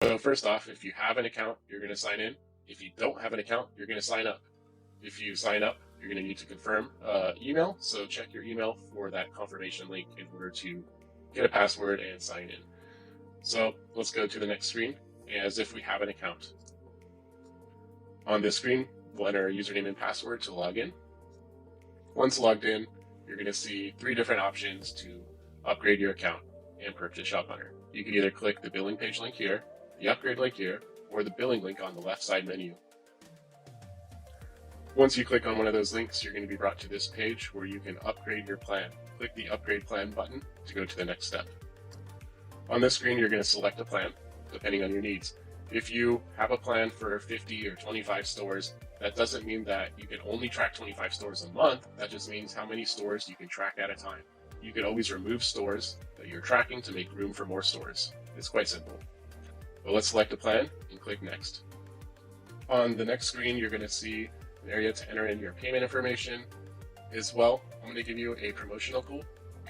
So first off, if you have an account, you're going to sign in. If you don't have an account, you're going to sign up. If you sign up, you're going to need to confirm email. So check your email for that confirmation link in order to get a password and sign in. So let's go to the next screen as if we have an account. On this screen, we'll enter our username and password to log in. Once logged in, you're going to see 3 different options to upgrade your account and purchase ShopHunter. You can either click the billing page link here, the upgrade link here, or the billing link on the left side menu. Once you click on one of those links, you're going to be brought to this page where you can upgrade your plan. Click the upgrade plan button to go to the next step. On this screen, you're going to select a plan depending on your needs. If you have a plan for 50 or 25 stores, that doesn't mean that you can only track 25 stores a month. That just means how many stores you can track at a time. You can always remove stores that you're tracking to make room for more stores. It's quite simple. But let's select a plan and click next. On the next screen, you're going to see an area to enter in your payment information. As well, I'm going to give you a promotional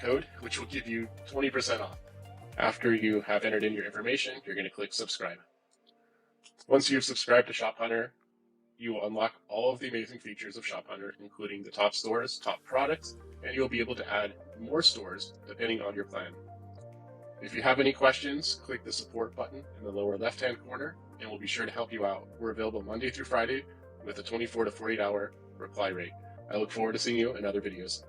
code, which will give you 20% off. After you have entered in your information, you're going to click subscribe. Once you've subscribed to ShopHunter, you will unlock all of the amazing features of ShopHunter, including the top stores, top products, and you'll be able to add more stores depending on your plan. If you have any questions, click the support button in the lower left-hand corner, and we'll be sure to help you out. We're available Monday through Friday with a 24 to 48 hour reply rate. I look forward to seeing you in other videos.